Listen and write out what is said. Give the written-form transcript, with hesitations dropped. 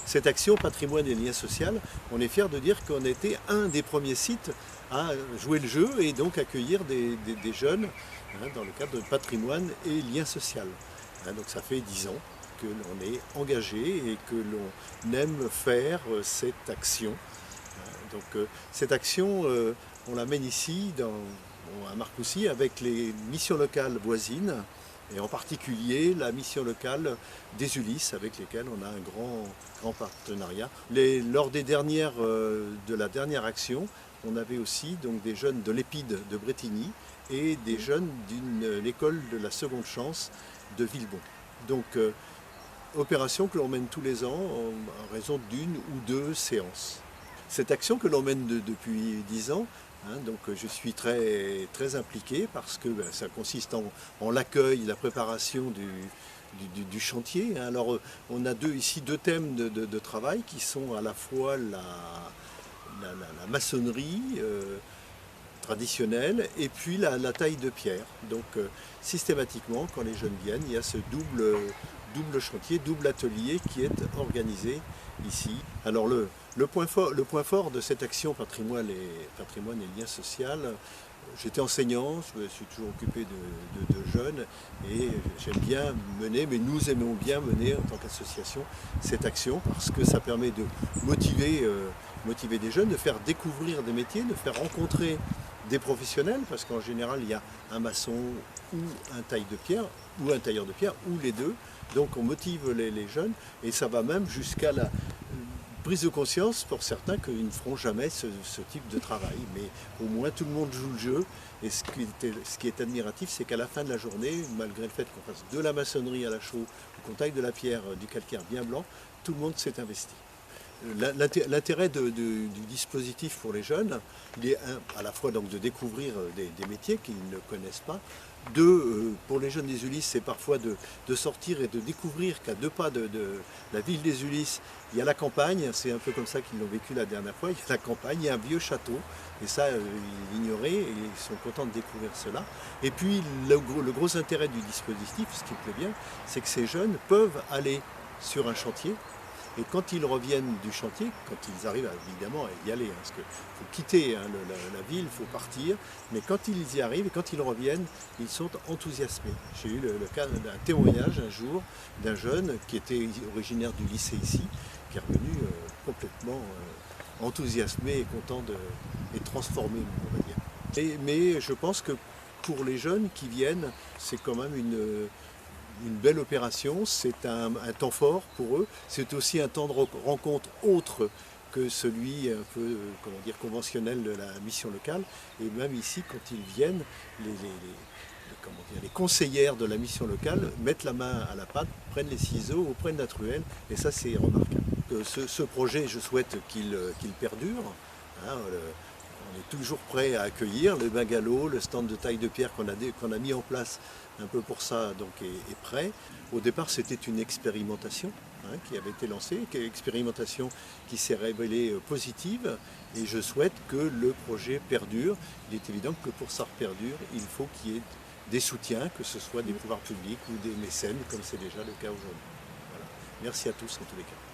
Cette action patrimoine et lien social, on est fiers de dire qu'on était un des premiers sites à jouer le jeu et donc accueillir des jeunes dans le cadre de patrimoine et lien social. Donc ça fait 10 ans que l'on est engagé et que l'on aime faire cette action. Cette action, on la mène ici à Marcoussis avec les missions locales voisines et en particulier la mission locale des Ulysses avec lesquelles on a un grand partenariat. Lors de la dernière action, on avait aussi donc, des jeunes de l'Épide de Brétigny et des jeunes d'une école de la seconde chance de Villebon. Donc opération que l'on mène tous les ans en raison d'une ou deux séances. Cette action que l'on mène depuis 10 ans, donc je suis très impliqué parce que ça consiste en l'accueil, la préparation du chantier. Alors on a ici deux thèmes de travail qui sont à la fois la maçonnerie traditionnelle et puis la taille de pierre. Donc systématiquement quand les jeunes viennent, il y a ce double chantier, double atelier qui est organisé ici. Alors le point fort de cette action patrimoine et lien social, j'étais enseignant, je me suis toujours occupé de jeunes et j'aime bien mener, mais nous aimons bien mener en tant qu'association cette action parce que ça permet de motiver des jeunes, de faire découvrir des métiers, de faire rencontrer des professionnels, parce qu'en général il y a un maçon ou un tailleur de pierre, ou les deux. Donc on motive les jeunes et ça va même jusqu'à la prise de conscience pour certains qu'ils ne feront jamais ce type de travail. Mais au moins tout le monde joue le jeu et ce qui est admiratif, c'est qu'à la fin de la journée, malgré le fait qu'on fasse de la maçonnerie à la chaux, qu'on taille de la pierre, du calcaire bien blanc, tout le monde s'est investi. L'intérêt du dispositif pour les jeunes, il est à la fois donc de découvrir des métiers qu'ils ne connaissent pas. Pour les jeunes des Ulysses, c'est parfois de sortir et de découvrir qu'à 2 pas de la ville des Ulysses, il y a la campagne, c'est un peu comme ça qu'ils l'ont vécu la dernière fois, il y a la campagne, il y a un vieux château, et ça ils l'ignoraient et ils sont contents de découvrir cela. Et puis le gros intérêt du dispositif, ce qui me plaît bien, c'est que ces jeunes peuvent aller sur un chantier. Et quand ils reviennent du chantier, quand ils arrivent évidemment à y aller, parce qu'il faut quitter la ville, il faut partir, mais quand ils y arrivent et quand ils reviennent, ils sont enthousiasmés. J'ai eu le cas d'un témoignage un jour d'un jeune qui était originaire du lycée ici, qui est revenu complètement enthousiasmé et content et transformé, on va dire. Mais je pense que pour les jeunes qui viennent, c'est quand même une belle opération, c'est un temps fort pour eux, c'est aussi un temps de rencontre autre que celui un peu conventionnel de la mission locale. Et même ici, quand ils viennent, les conseillères de la mission locale mettent la main à la pâte, prennent les ciseaux ou prennent la truelle, et ça c'est remarquable. Ce projet, je souhaite qu'il perdure. On est toujours prêt à accueillir. Le bungalow, le stand de taille de pierre qu'on a mis en place un peu pour ça donc est prêt. Au départ, c'était une expérimentation qui avait été lancée, une expérimentation qui s'est révélée positive et je souhaite que le projet perdure. Il est évident que pour ça perdure, il faut qu'il y ait des soutiens, que ce soit des pouvoirs publics ou des mécènes, comme c'est déjà le cas aujourd'hui. Voilà. Merci à tous en tous les cas.